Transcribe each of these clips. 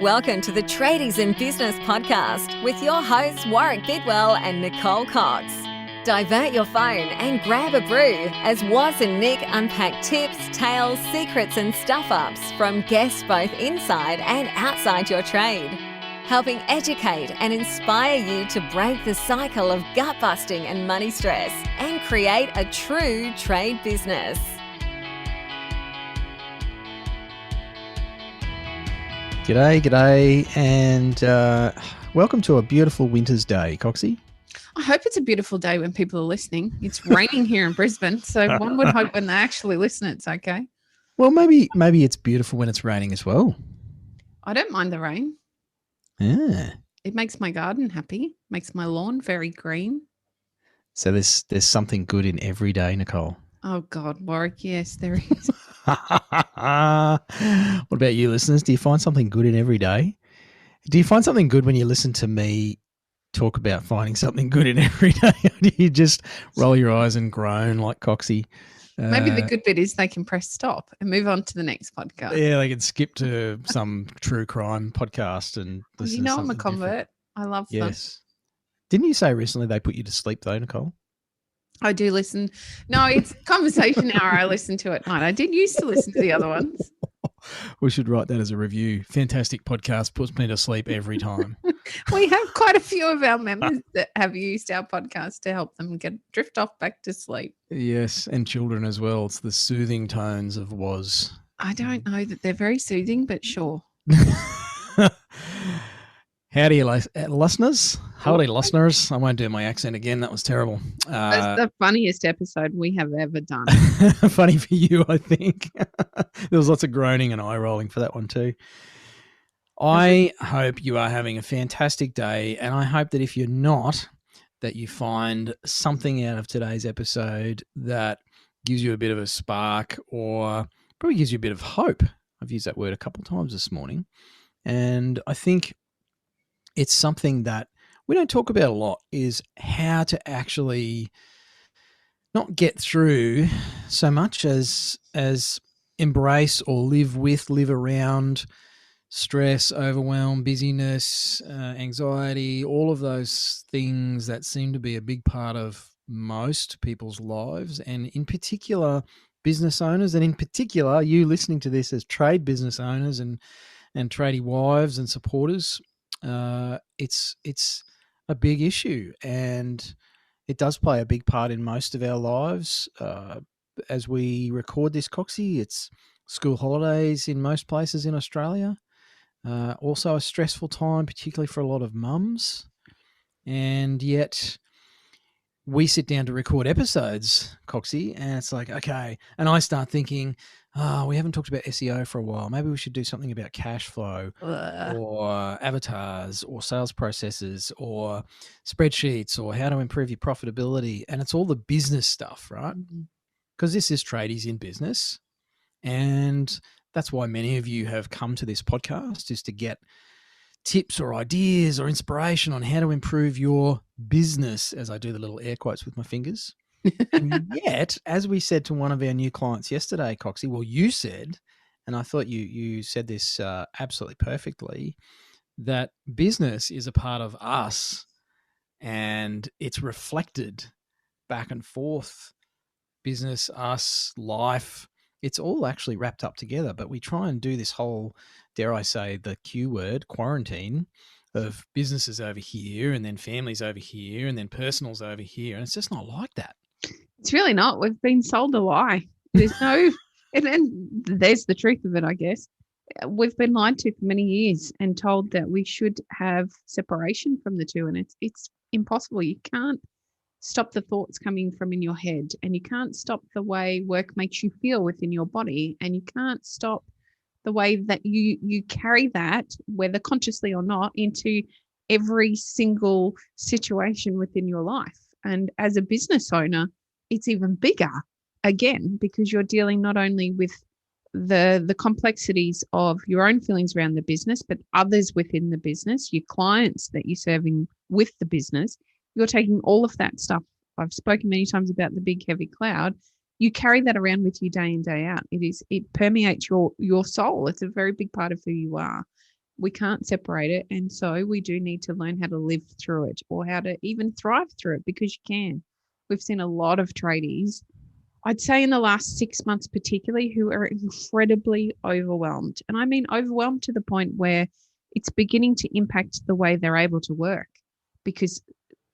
Welcome to the Tradies in Business podcast with your hosts Warwick Bidwell and Nicole Cox. Divert your phone and grab a brew as Waz and Nick unpack tips, tales, secrets and stuff-ups from guests both inside and outside your trade, helping educate and inspire you to break the cycle of gut-busting and money stress and create a true trade business. G'day, and welcome to a beautiful winter's day, Coxie. I hope it's a beautiful day when people are listening. It's raining here in Brisbane, so one would hope when they actually listen, it's okay. Well, maybe it's beautiful when it's raining as well. I don't mind the rain. Yeah. It makes my garden happy, makes my lawn very green. So there's something good in every day, Nicole. Oh, God, Warwick, yes, there is. What about you, listeners? Do you find something good in every day? Do you find something good when you listen to me talk about finding something good in every day? Or do you just roll your eyes and groan like Coxie? Maybe the good bit is they can press stop and move on to the next podcast. Yeah, they can skip to some true crime podcast and listen to I'm a something convert. different. I love them. Yes. Didn't you say recently they put you to sleep though, Nicole? I do listen. No, it's Conversation Hour I listen to at night. I did used to listen to the other ones. We should write that as a review. Fantastic podcast, puts me to sleep every time. We have quite a few of our members that have used our podcast to help them drift off back to sleep. Yes, and children as well. It's the soothing tones of Waz. I don't know that they're very soothing, but sure. Howdy, listeners. Howdy, listeners. I won't do my accent again. That was terrible. That's the funniest episode we have ever done. Funny for you, I think. There was lots of groaning and eye rolling for that one too. I hope you are having a fantastic day, and I hope that if you're not, that you find something out of today's episode that gives you a bit of a spark or probably gives you a bit of hope. I've used that word a couple of times this morning, and I think it's something that we don't talk about a lot, is how to actually not get through so much as embrace or live around stress, overwhelm, busyness, anxiety, all of those things that seem to be a big part of most people's lives, and in particular business owners, and in particular you listening to this as trade business owners and tradie wives and supporters. It's a big issue, and it does play a big part in most of our lives. As we record this, Coxie, it's school holidays in most places in Australia. Also a stressful time, particularly for a lot of mums. And yet we sit down to record episodes, Coxie, and it's like, okay. And I start thinking, we haven't talked about SEO for a while. Maybe we should do something about cash flow or avatars or sales processes or spreadsheets or how to improve your profitability. And it's all the business stuff, right? Because this is Tradies in Business. And that's why many of you have come to this podcast, is to get tips or ideas or inspiration on how to improve your business, as I do the little air quotes with my fingers. And yet, as we said to one of our new clients yesterday, Coxie, well, you said, and I thought you said this absolutely perfectly, that business is a part of us and it's reflected back and forth. Business, us, life, it's all actually wrapped up together, but we try and do this whole, dare I say, the Q word, quarantine, of businesses over here and then families over here and then personals over here. And it's just not like that. It's really not. We've been sold a lie. There's no, and there's the truth of it, I guess. We've been lied to for many years and told that we should have separation from the two. And it's impossible. You can't stop the thoughts coming from in your head, and you can't stop the way work makes you feel within your body, and you can't stop the way that you carry that, whether consciously or not, into every single situation within your life. And as a business owner, it's even bigger, again, because you're dealing not only with the complexities of your own feelings around the business, but others within the business, your clients that you're serving with the business. You're taking all of that stuff. I've spoken many times about the big heavy cloud. You carry that around with you day in, day out. It permeates your soul. It's a very big part of who you are. We can't separate it. And so we do need to learn how to live through it, or how to even thrive through it, because you can. We've seen a lot of tradies, I'd say in the last 6 months particularly, who are incredibly overwhelmed. And I mean overwhelmed to the point where it's beginning to impact the way they're able to work, because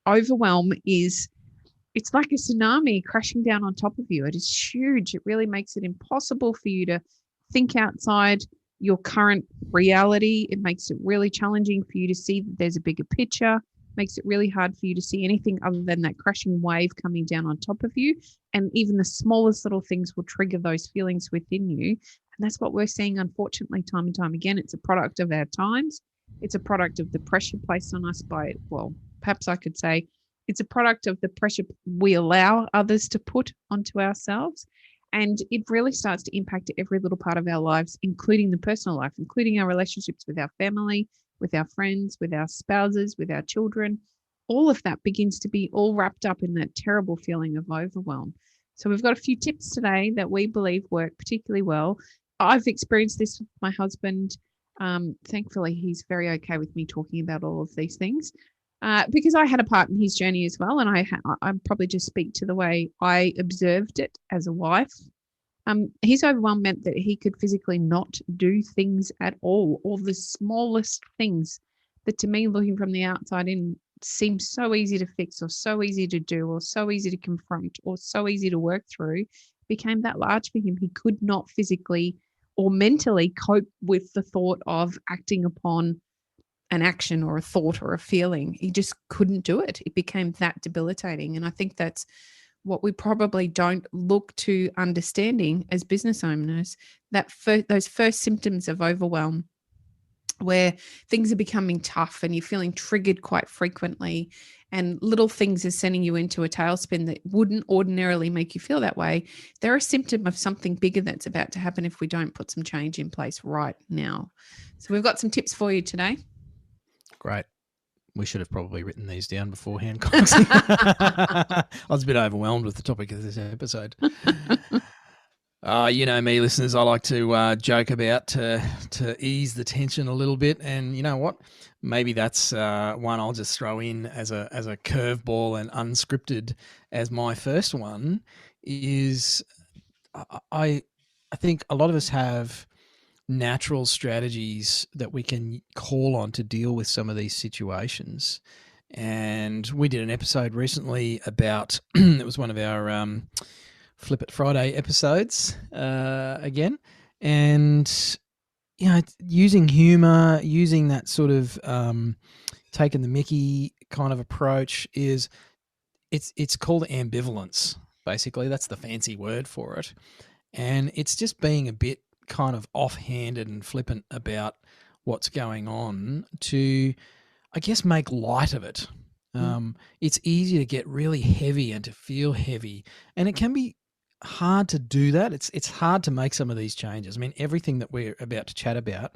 overwhelm is, it's like a tsunami crashing down on top of you. It is huge. It really makes it impossible for you to think outside your current reality. It makes it really challenging for you to see that there's a bigger picture. Makes it really hard for you to see anything other than that crashing wave coming down on top of you. And even the smallest little things will trigger those feelings within you. And that's what we're seeing, unfortunately, time and time again. It's a product of our times. It's a product of the pressure placed on us by, well, perhaps I could say it's a product of the pressure we allow others to put onto ourselves. And it really starts to impact every little part of our lives, including the personal life, including our relationships with our family, with our friends, with our spouses, with our children. All of that begins to be all wrapped up in that terrible feeling of overwhelm. So we've got a few tips today that we believe work particularly well. I've experienced this with my husband. Thankfully, he's very okay with me talking about all of these things, because I had a part in his journey as well. And I probably just speak to the way I observed it as a wife. His overwhelm meant that he could physically not do things at all, or the smallest things that, to me, looking from the outside in, seemed so easy to fix, or so easy to do, or so easy to confront, or so easy to work through, became that large for him. He could not physically or mentally cope with the thought of acting upon an action or a thought or a feeling. He just couldn't do it. It became that debilitating. And I think that's what we probably don't look to understanding as business owners, that those first symptoms of overwhelm, where things are becoming tough and you're feeling triggered quite frequently, and little things are sending you into a tailspin that wouldn't ordinarily make you feel that way. They're a symptom of something bigger that's about to happen if we don't put some change in place right now. So we've got some tips for you today. Great. We should have probably written these down beforehand. I was a bit overwhelmed with the topic of this episode. You know me, listeners, I like to joke about to ease the tension a little bit. And you know what? Maybe that's one I'll just throw in as a curveball and unscripted as my first one is I think a lot of us have natural strategies that we can call on to deal with some of these situations. And we did an episode recently about, it was one of our Flip It Friday episodes again. And, you know, using humor, using that sort of taking the mickey kind of approach is, it's called ambivalence, basically. That's the fancy word for it. And it's just being a bit kind of offhanded and flippant about what's going on to, I guess, make light of it. It's easy to get really heavy and to feel heavy, and it can be hard to do that. It's hard to make some of these changes. I mean, everything that we're about to chat about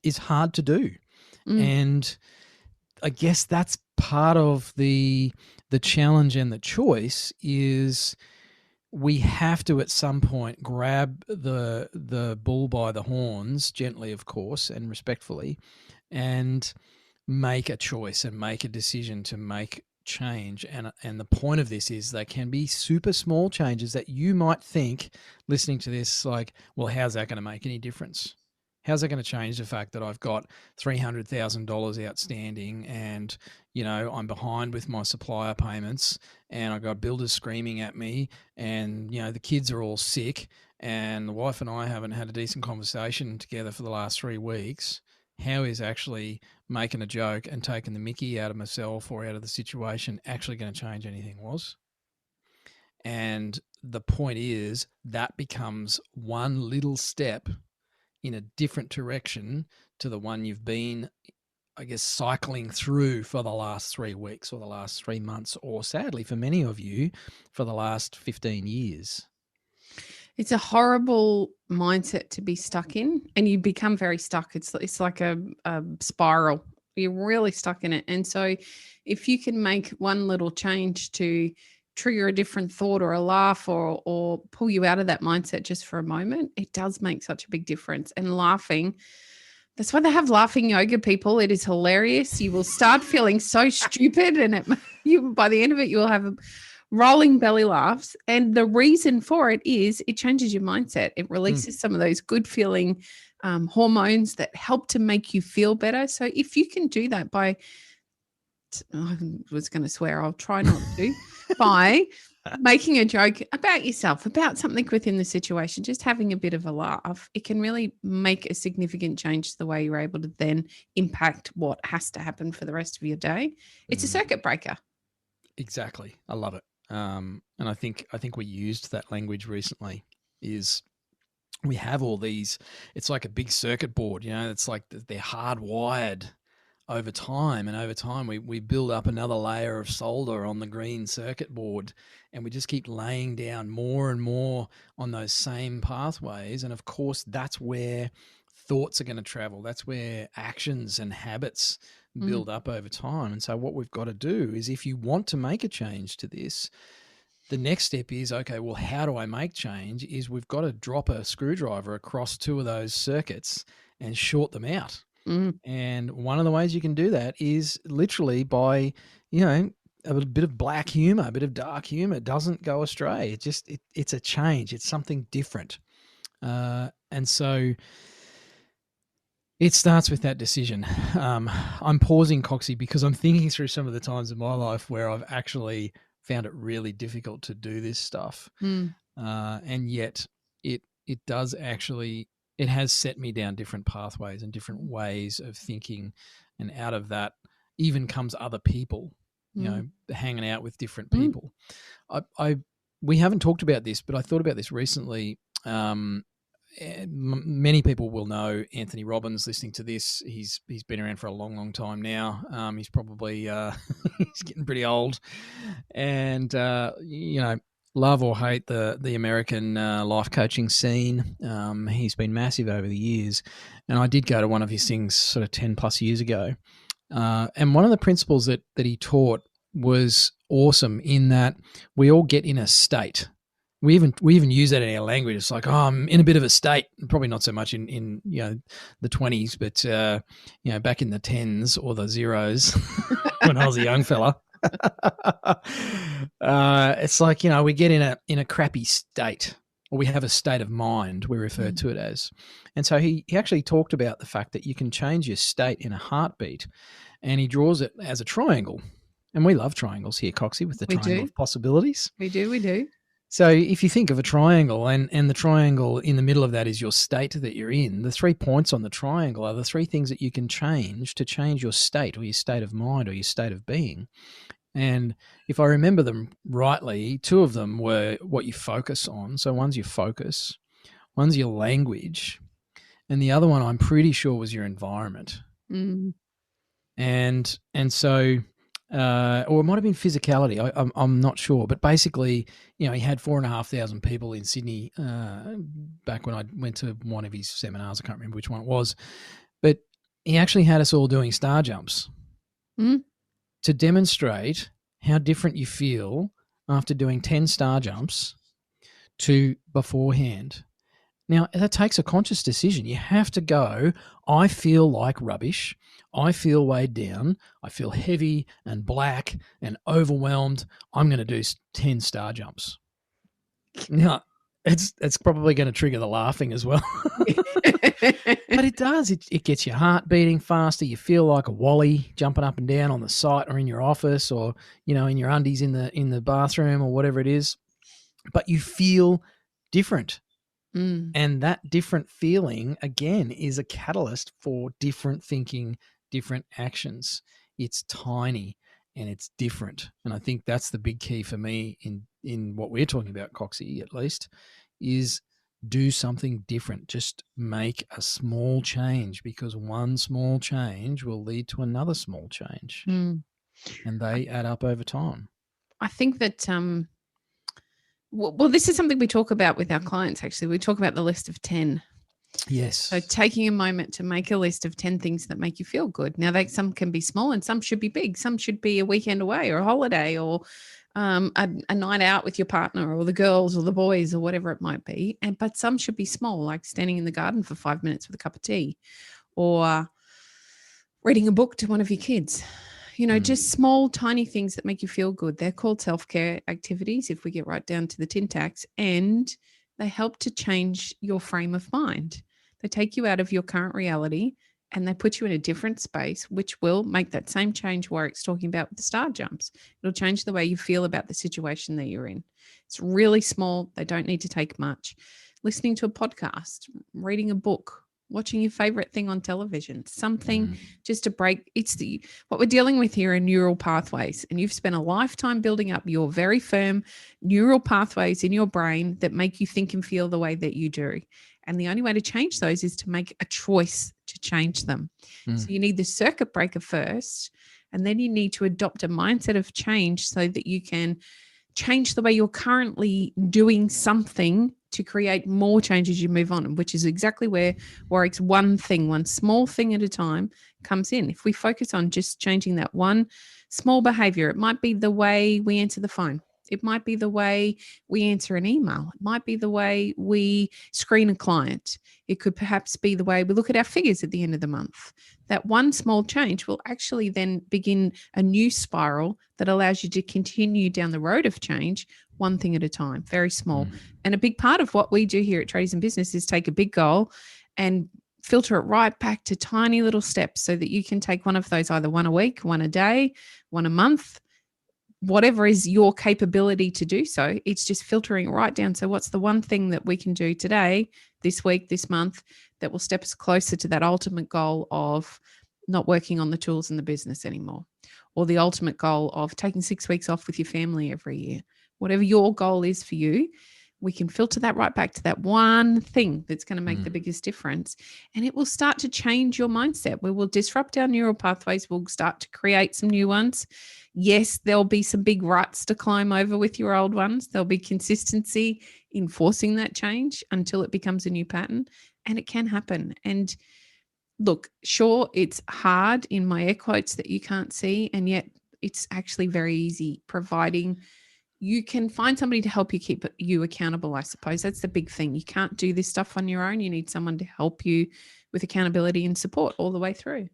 is hard to do. And I guess that's part of the challenge and the choice is we have to at some point grab the bull by the horns, gently, of course, and respectfully, and make a choice and make a decision to make change. And the point of this is they can be super small changes that you might think, listening to this, like, well, how's that going to make any difference? How's that going to change the fact that I've got $300,000 outstanding and, you know, I'm behind with my supplier payments and I've got builders screaming at me and, you know, the kids are all sick and the wife and I haven't had a decent conversation together for the last 3 weeks? How is actually making a joke and taking the mickey out of myself or out of the situation actually going to change anything, Was? And the point is that becomes one little step in a different direction to the one you've been, I guess, cycling through for the last 3 weeks or the last 3 months, or sadly for many of you, for the last 15 years. It's a horrible mindset to be stuck in, and you become very stuck. It's like a spiral. You're really stuck in it. And so if you can make one little change to trigger a different thought or a laugh or pull you out of that mindset just for a moment, it does make such a big difference. And laughing, That's why they have laughing yoga, people. It is hilarious. You will start feeling so stupid, and you by the end of it, you will have rolling belly laughs. And the reason for it is it changes your mindset. It releases some of those good feeling hormones that help to make you feel better. So if you can do that by, I was going to swear, I'll try not to, by making a joke about yourself, about something within the situation, just having a bit of a laugh, it can really make a significant change to the way you're able to then impact what has to happen for the rest of your day. It's a circuit breaker. Exactly. I love it. And I think we used that language recently. Is we have all these, it's like a big circuit board, it's like they're hardwired over time. And over time, we build up another layer of solder on the green circuit board, and we just keep laying down more and more on those same pathways. And of course, that's where thoughts are going to travel. That's where actions and habits build up over time. And so what we've got to do is, if you want to make a change to this, the next step is, okay, well, how do I make change? Is we've got to drop a screwdriver across two of those circuits and short them out. And one of the ways you can do that is literally by, a bit of black humor, a bit of dark humor. It doesn't go astray. It's a change. It's something different. And so it starts with that decision. I'm pausing, Coxie, because I'm thinking through some of the times in my life where I've actually found it really difficult to do this stuff. And yet it does actually, it has set me down different pathways and different ways of thinking. And out of that even comes other people, hanging out with different people. We haven't talked about this, but I thought about this recently. Many people will know Anthony Robbins. Listening to this, he's been around for a long, long time now. He's probably he's getting pretty old, and love or hate the American life coaching scene. He's been massive over the years, and I did go to one of his things sort of 10 plus years ago. And one of the principles that he taught was awesome, in that we all get in a state. We even use that in our language. It's like, oh, I'm in a bit of a state. Probably not so much in the 20s, but back in the 10s or the zeros when I was a young fella. It's like, we get in a crappy state, or we have a state of mind, we refer to it as. And so he actually talked about the fact that you can change your state in a heartbeat, and he draws it as a triangle. And we love triangles here, Coxie, with the triangle of possibilities. We do. So if you think of a triangle, and the triangle in the middle of that is your state that you're in, the 3 points on the triangle are the 3 things that you can change to change your state, or your state of mind, or your state of being. And if I remember them rightly, 2 of them were what you focus on. So one's your focus, one's your language, and the other one I'm pretty sure was your environment. And so... or it might have been physicality. I'm not sure, but basically, he had 4,500 people in Sydney back when I went to one of his seminars. I can't remember which one it was, but he actually had us all doing star jumps to demonstrate how different you feel after doing 10 star jumps to beforehand. Now, that takes a conscious decision. You have to go, I feel like rubbish. I feel weighed down. I feel heavy and black and overwhelmed. I'm going to do 10 star jumps. Now, it's probably going to trigger the laughing as well. But it does. It gets your heart beating faster. You feel like a wally jumping up and down on the site, or in your office, or, in your undies in the bathroom, or whatever it is. But you feel different. And that different feeling, again, is a catalyst for different thinking, different actions. It's tiny and it's different. And I think that's the big key for me in what we're talking about, Coxie, at least, is do something different. Just make a small change, because one small change will lead to another small change. And they add up over time. I think that... Well, this is something we talk about with our clients, actually. We talk about the list of 10. Yes. So taking a moment to make a list of 10 things that make you feel good. Now, some can be small and some should be big. Some should be a weekend away, or a holiday, or a night out with your partner, or the girls or the boys, or whatever it might be. But some should be small, like standing in the garden for 5 minutes with a cup of tea, or reading a book to one of your kids. Just small, tiny things that make you feel good. They're called self-care activities if we get right down to the tin tacks, and they help to change your frame of mind. They take you out of your current reality and they put you in a different space, which will make that same change Warwick's talking about with the star jumps. It'll change the way you feel about the situation that you're in. It's really small. They don't need to take much. Listening to a podcast, reading a book, watching your favorite thing on television, something just to break. What we're dealing with here are neural pathways, and you've spent a lifetime building up your very firm neural pathways in your brain that make you think and feel the way that you do. And the only way to change those is to make a choice to change them. So you need the circuit breaker first, and then you need to adopt a mindset of change so that you can change the way you're currently doing something to create more change as you move on, which is exactly where Warwick's one small thing at a time comes in. If we focus on just changing that one small behavior, it might be the way we answer the phone. It might be the way we answer an email. It might be the way we screen a client. It could perhaps be the way we look at our figures at the end of the month. That one small change will actually then begin a new spiral that allows you to continue down the road of change, one thing at a time, very small. And a big part of what we do here at Tradies in Business is take a big goal and filter it right back to tiny little steps so that you can take one of those, either one a week, one a day, one a month, whatever is your capability to do so. It's just filtering right down. So what's the one thing that we can do today, this week, this month, that will step us closer to that ultimate goal of not working on the tools in the business anymore, or the ultimate goal of taking 6 weeks off with your family every year? Whatever your goal is for you, we can filter that right back to that one thing that's going to make the biggest difference. And it will start to change your mindset. We will disrupt our neural pathways. We'll start to create some new ones. Yes, there'll be some big ruts to climb over with your old ones. There'll be consistency in forcing that change until it becomes a new pattern. And it can happen. And look, sure, it's hard in my air quotes that you can't see. And yet it's actually very easy, providing you can find somebody to help you keep you accountable, I suppose. That's the big thing. You can't do this stuff on your own. You need someone to help you with accountability and support all the way through.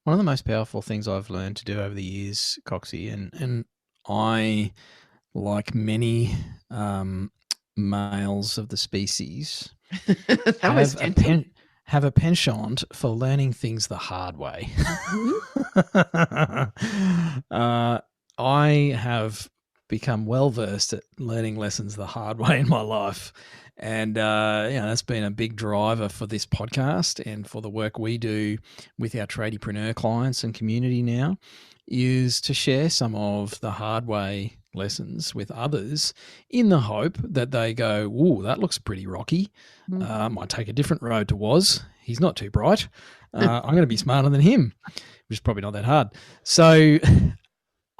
One of the most powerful things I've learned to do over the years, Coxie, and I, like many males of the species, have a penchant for learning things the hard way. I have become well versed at learning lessons the hard way in my life, and that's been a big driver for this podcast and for the work we do with our tradiepreneur clients and community now, is to share some of the hard way lessons with others in the hope that they go, "Ooh, that looks pretty rocky. Might take a different road to Woz. He's not too bright. I'm going to be smarter than him," which is probably not that hard. So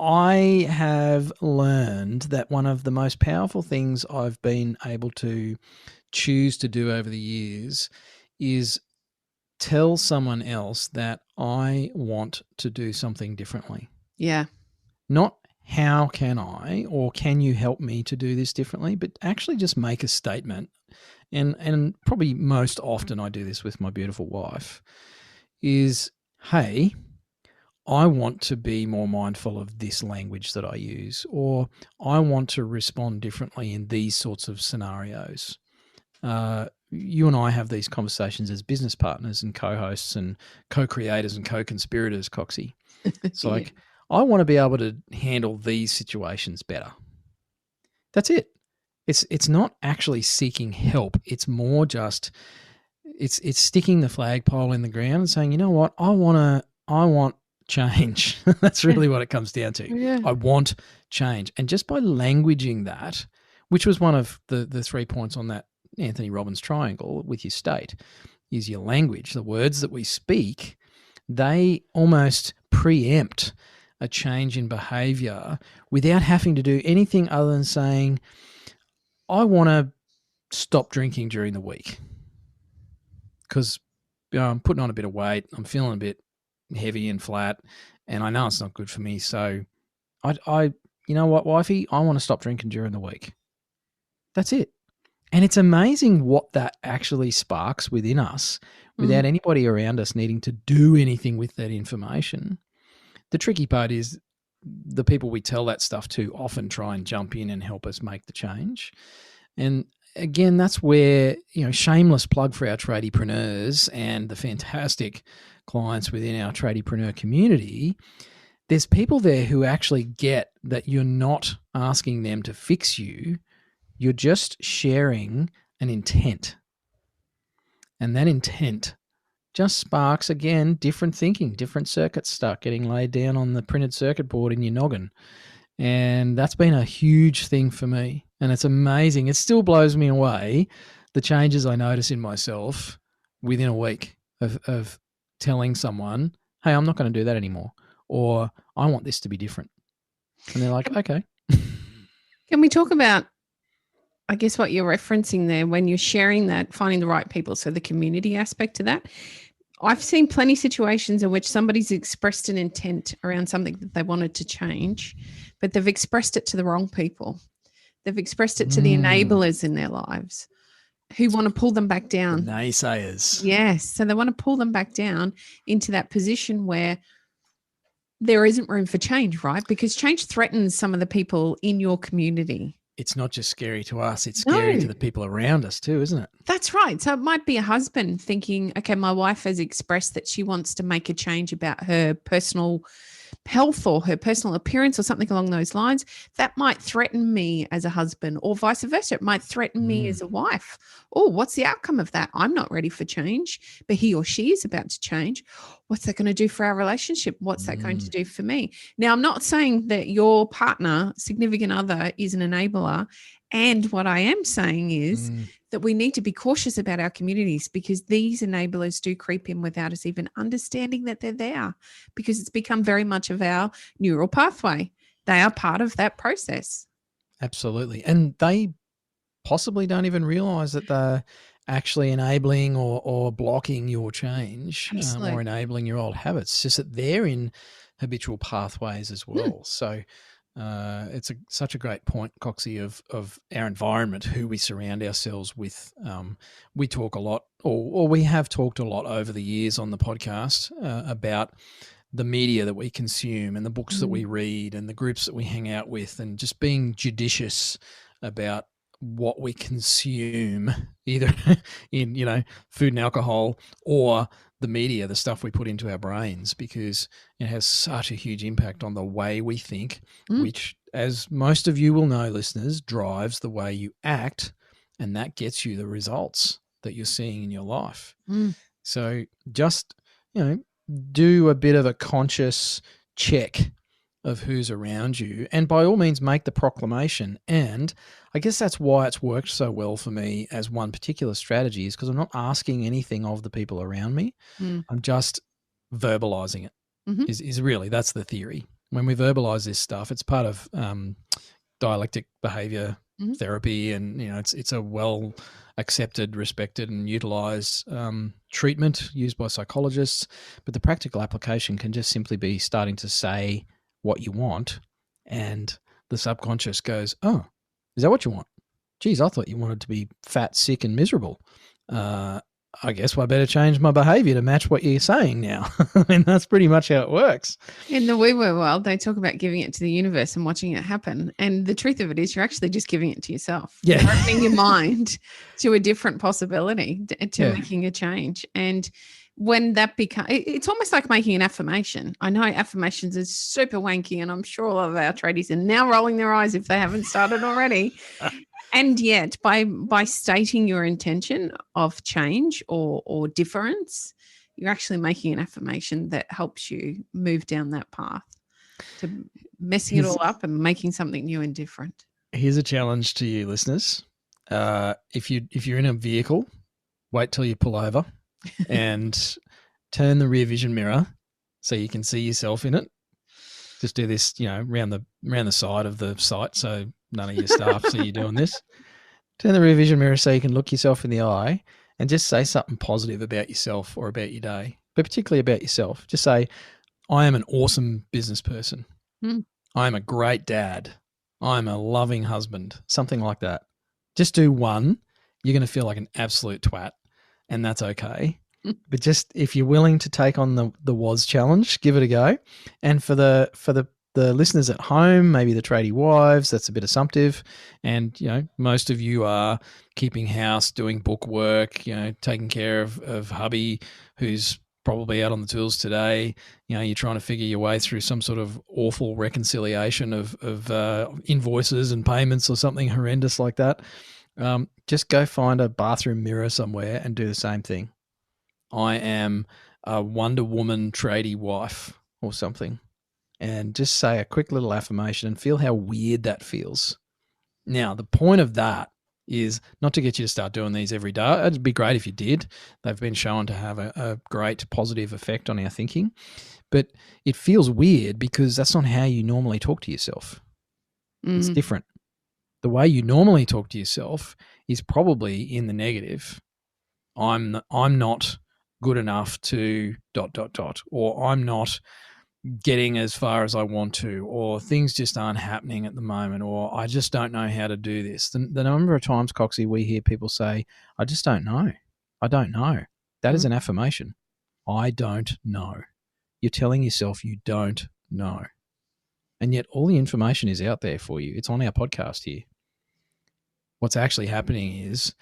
I have learned that one of the most powerful things I've been able to choose to do over the years is tell someone else that I want to do something differently. Yeah. Not how can I or can you help me to do this differently, but actually just make a statement. And probably most often I do this with my beautiful wife is, hey, I want to be more mindful of this language that I use, or I want to respond differently in these sorts of scenarios. You and I have these conversations as business partners and co-hosts and co-creators and co-conspirators, Coxie. It's like, I want to be able to handle these situations better. That's it. It's not actually seeking help. It's more just it's sticking the flagpole in the ground and saying, you know what, I want change. That's really what it comes down to. Yeah. I want change. And just by languaging that, which was one of the 3 points on that Anthony Robbins triangle with your state, is your language. The words that we speak, they almost preempt a change in behavior without having to do anything other than saying, I want to stop drinking during the week because I'm putting on a bit of weight. I'm feeling a bit heavy and flat, and I know it's not good for me. So I you know what, wifey, I want to stop drinking during the week. That's it. And it's amazing what that actually sparks within us without anybody around us needing to do anything with that information. The tricky part is the people we tell that stuff to often try and jump in and help us make the change. And again, that's where, shameless plug for our tradiepreneurs and the fantastic clients within our tradiepreneur community. There's people there who actually get that you're not asking them to fix you. You're just sharing an intent. And that intent just sparks, again, different thinking, different circuits start getting laid down on the printed circuit board in your noggin. And that's been a huge thing for me. And it's amazing. It still blows me away, the changes I notice in myself within a week of telling someone, hey, I'm not going to do that anymore. Or I want this to be different. And they're like, okay. Can we talk about, I guess, what you're referencing there when you're sharing that, finding the right people, so the community aspect to that? I've seen plenty of situations in which somebody's expressed an intent around something that they wanted to change, but they've expressed it to the wrong people. They've expressed it to the enablers in their lives who want to pull them back down. The naysayers. Yes. So they want to pull them back down into that position where there isn't room for change, right? Because change threatens some of the people in your community. It's not just scary to us, it's scary to the people around us too, isn't it? That's right. So it might be a husband thinking, okay, my wife has expressed that she wants to make a change about her personal health or her personal appearance or something along those lines. That might threaten me as a husband, or vice versa. It might threaten me as a wife. Oh, what's the outcome of that? I'm not ready for change, but he or she is about to change. What's that going to do for our relationship? What's that going to do for me? Now, I'm not saying that your partner, significant other, is an enabler. And what I am saying is that we need to be cautious about our communities, because these enablers do creep in without us even understanding that they're there, because it's become very much of our neural pathway. They are part of that process. Absolutely. And they possibly don't even realize that they're actually enabling or blocking your change or enabling your old habits. It's just that they're in habitual pathways as well. So it's such a great point, Coxie, of our environment, who we surround ourselves with. We talk a lot, or we have talked a lot over the years on the podcast about the media that we consume and the books that we read and the groups that we hang out with, and just being judicious about what we consume, either in, food and alcohol, or the media, the stuff we put into our brains, because it has such a huge impact on the way we think, which, as most of you will know, listeners, drives the way you act, and that gets you the results that you're seeing in your life. So just, do a bit of a conscious check of who's around you, and by all means make the proclamation. And I guess that's why it's worked so well for me as one particular strategy, is because I'm not asking anything of the people around me. I'm just verbalizing it. Is really, that's the theory. When we verbalize this stuff, it's part of dialectic behavior therapy, and it's a well accepted, respected, and utilized treatment used by psychologists. But the practical application can just simply be starting to say what you want, and the subconscious goes, oh, is that what you want? Geez, I thought you wanted to be fat, sick, and miserable. I guess I better change my behavior to match what you're saying now. I mean, that's pretty much how it works. In the woo-woo world, they talk about giving it to the universe and watching it happen. And the truth of it is, you're actually just giving it to yourself. Yeah. You're opening your mind to a different possibility, to making a change. And when that becomes, it's almost like making an affirmation. I know affirmations is super wanky, and I'm sure a lot of our tradies are now rolling their eyes if they haven't started already. And yet, by stating your intention of change or difference, you're actually making an affirmation that helps you move down that path to messing it all up and making something new and different. Here's a challenge to you, listeners. If you're in a vehicle, wait till you pull over and turn the rear vision mirror so you can see yourself in it. Just do this, around the side of the sight, so none of your staff see you doing this. Turn the rear vision mirror so you can look yourself in the eye and just say something positive about yourself or about your day, but particularly about yourself. Just say, I am an awesome business person. I am a great dad. I am a loving husband, something like that. Just do one you're going to feel like an absolute twat, and that's okay. But just if you're willing to take on the was challenge, give it a go. And for the listeners at home, maybe the tradie wives, that's a bit assumptive. And, most of you are keeping house, doing book work, taking care of hubby who's probably out on the tools today. You're trying to figure your way through some sort of awful reconciliation of invoices and payments or something horrendous like that. Just go find a bathroom mirror somewhere and do the same thing. I am a Wonder Woman tradie wife or something. And just say a quick little affirmation and feel how weird that feels. Now, the point of that is not to get you to start doing these every day. It'd be great if you did. They've been shown to have a great positive effect on our thinking. But it feels weird because that's not how you normally talk to yourself. It's different. The way you normally talk to yourself is probably in the negative. I'm not good enough to ... or I'm not getting as far as I want to, or things just aren't happening at the moment, or I just don't know how to do this. The number of times, Coxie, we hear people say, I just don't know. I don't know. That is an affirmation. I don't know. You're telling yourself you don't know. And yet all the information is out there for you. It's on our podcast here. What's actually happening is,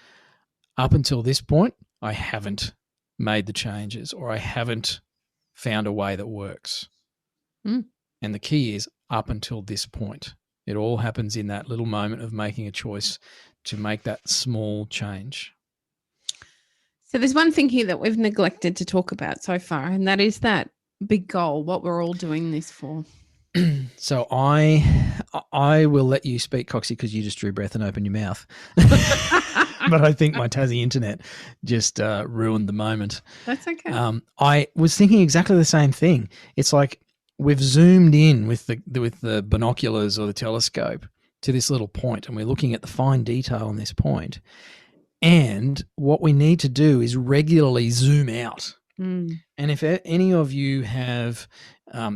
up until this point, I haven't made the changes, or I haven't found a way that works. And the key is up until this point. It all happens in that little moment of making a choice to make that small change. So there's one thing here that we've neglected to talk about so far, and that is that big goal, what we're all doing this for. So I will let you speak, Coxie, because you just drew breath and opened your mouth. But I think my Tassie internet just ruined the moment. That's okay. I was thinking exactly the same thing. It's like we've zoomed in with the binoculars or the telescope to this little point, and we're looking at the fine detail on this point. And what we need to do is regularly zoom out. And if any of you have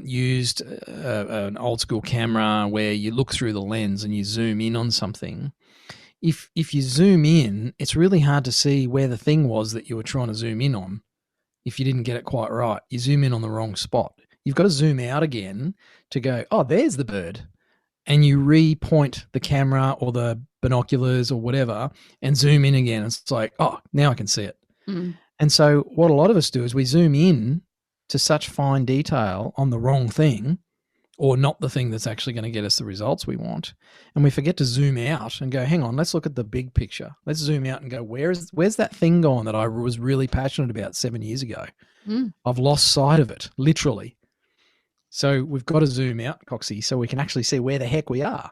used an old school camera where you look through the lens and you zoom in on something, if you zoom in, it's really hard to see where the thing was that you were trying to zoom in on. If you didn't get it quite right, you zoom in on the wrong spot. You've got to zoom out again to go, oh, there's the bird. And you re-point the camera or the binoculars or whatever and zoom in again. It's like, oh, now I can see it. And so what a lot of us do is we zoom in to such fine detail on the wrong thing, or not the thing that's actually going to get us the results we want. And we forget to zoom out and go, hang on, let's look at the big picture. Let's zoom out and go, where's that thing gone that I was really passionate about 7 years ago? I've lost sight of it, literally. So we've got to zoom out, Coxie, so we can actually see where the heck we are.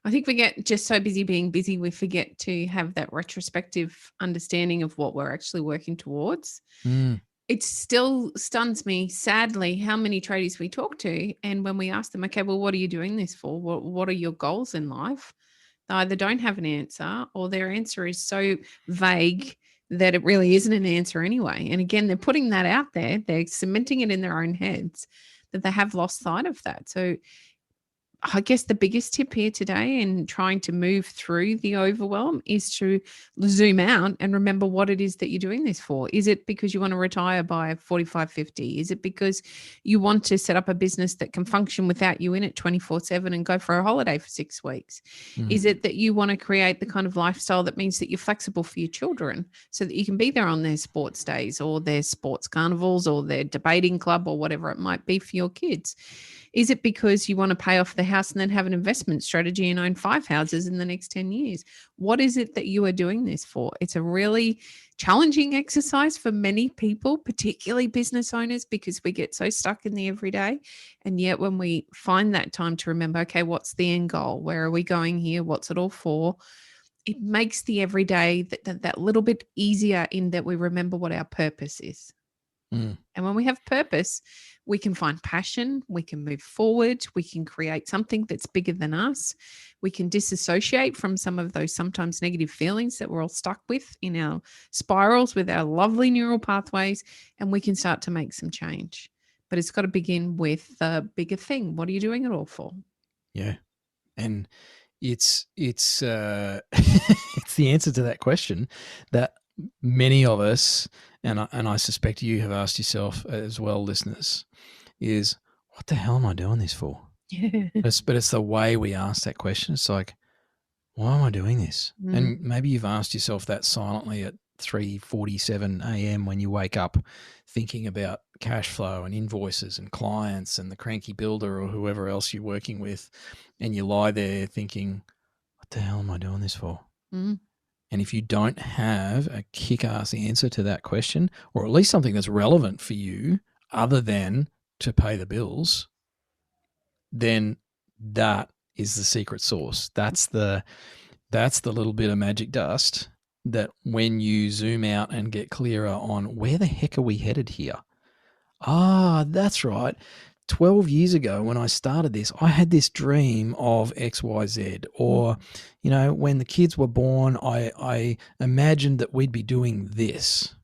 I think we get just so busy being busy, we forget to have that retrospective understanding of what we're actually working towards. It still stuns me, sadly, how many tradies we talk to. And when we ask them, okay, well, what are you doing this for? What are your goals in life? They either don't have an answer, or their answer is so vague that it really isn't an answer anyway. And again, they're putting that out there. They're cementing it in their own heads that they have lost sight of that. So I guess the biggest tip here today in trying to move through the overwhelm is to zoom out and remember what it is that you're doing this for. Is it because you want to retire by 45, 50? Is it because you want to set up a business that can function without you in it 24/7 and go for a holiday for 6 weeks? Is it that you want to create the kind of lifestyle that means that you're flexible for your children so that you can be there on their sports days or their sports carnivals or their debating club or whatever it might be for your kids? Is it because you want to pay off the house and then have an investment strategy and own 5 houses in the next 10 years? What is it that you are doing this for? It's a really challenging exercise for many people, particularly business owners, because we get so stuck in the everyday. And yet when we find that time to remember, okay, what's the end goal? Where are we going here? What's it all for? It makes the everyday that little bit easier in that we remember what our purpose is. And when we have purpose, we can find passion, we can move forward, we can create something that's bigger than us. We can disassociate from some of those sometimes negative feelings that we're all stuck with in our spirals with our lovely neural pathways, and we can start to make some change. But it's got to begin with the bigger thing. What are you doing it all for? Yeah. And it's it's it's the answer to that question that many of us, and I suspect you have asked yourself as well, listeners, is what the hell am I doing this for? Yeah. But it's the way we ask that question. It's like, why am I doing this? And maybe you've asked yourself that silently at 3:47 a.m. when you wake up, thinking about cash flow and invoices and clients and the cranky builder or whoever else you're working with, and you lie there thinking, what the hell am I doing this for? Mm. And if you don't have a kick-ass answer to that question, or at least something that's relevant for you other than to pay the bills, then that is the secret sauce. That's the little bit of magic dust that when you zoom out and get clearer on where the heck are we headed here? Ah, that's right. 12 years ago when I started this, I had this dream of XYZ. Or, when the kids were born, I imagined that we'd be doing this.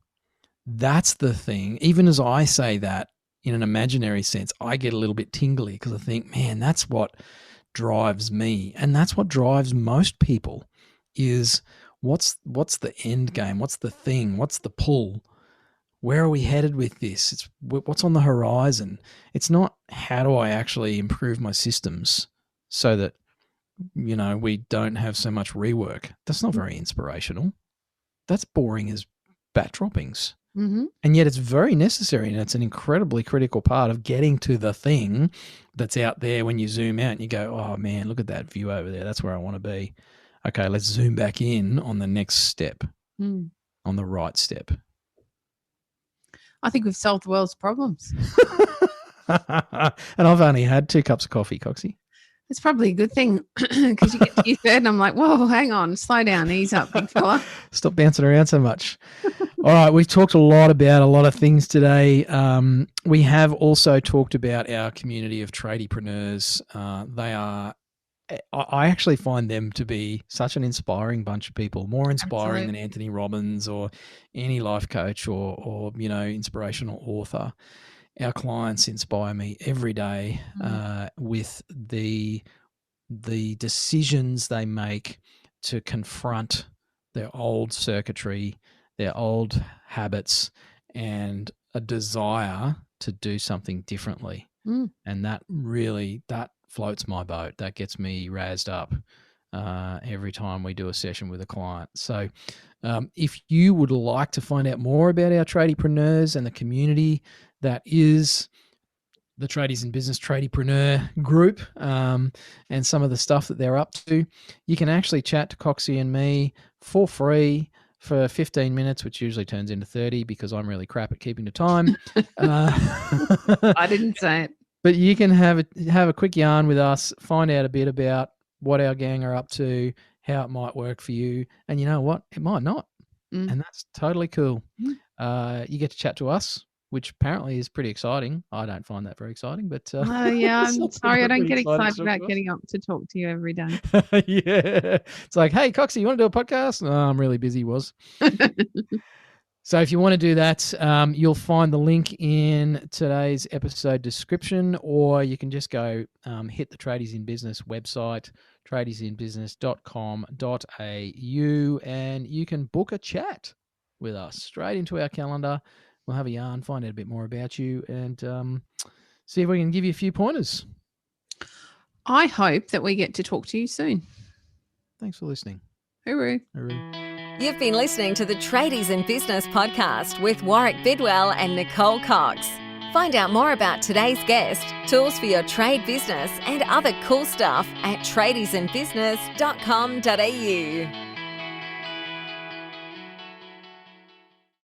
That's the thing. Even as I say that in an imaginary sense, I get a little bit tingly because I think, man, that's what drives me. And that's what drives most people is what's the end game? What's the thing? What's the pull? Where are we headed with this? It's what's on the horizon. It's not how do I actually improve my systems so that, we don't have so much rework. That's not very inspirational. That's boring as bat droppings. Mm-hmm. And yet it's very necessary, and it's an incredibly critical part of getting to the thing that's out there when you zoom out and you go, oh, man, look at that view over there. That's where I want to be. Okay, let's zoom back in on the next step, on the right step. I think we've solved the world's problems. And I've only had 2 cups of coffee, Coxie. It's probably a good thing because you get to your third and I'm like, whoa, hang on, slow down, ease up, big fella. Stop bouncing around so much. All right, we've talked a lot about a lot of things today. We have also talked about our community of tradiepreneurs. I actually find them to be such an inspiring bunch of people, more inspiring than Anthony Robbins or any life coach or inspirational author. Our clients inspire me every day with the decisions they make to confront their old circuitry, their old habits, and a desire to do something differently. And that floats my boat. That gets me razzed up every time we do a session with a client. So if you would like to find out more about our tradiepreneurs and the community that is the Tradies in Business Tradiepreneur group and some of the stuff that they're up to, you can actually chat to Coxie and me for free for 15 minutes, which usually turns into 30 because I'm really crap at keeping to time. I didn't say it. But you can have a quick yarn with us, find out a bit about what our gang are up to, how it might work for you, and you know what? It might not, and that's totally cool. You get to chat to us, which apparently is pretty exciting. I don't find that very exciting, but yeah, I'm sorry, I don't get excited about getting up to talk to you every day. Yeah, it's like, hey, Coxie, you want to do a podcast? No, I'm really busy. So if you want to do that, you'll find the link in today's episode description, or you can just go hit the Tradies in Business website, tradiesinbusiness.com.au, and you can book a chat with us straight into our calendar. We'll have a yarn, find out a bit more about you, and see if we can give you a few pointers. I hope that we get to talk to you soon. Thanks for listening. Hooroo. Hooroo. You've been listening to the Tradies in Business podcast with Warwick Bidwell and Nicole Cox. Find out more about today's guest, tools for your trade business, and other cool stuff at tradiesinbusiness.com.au.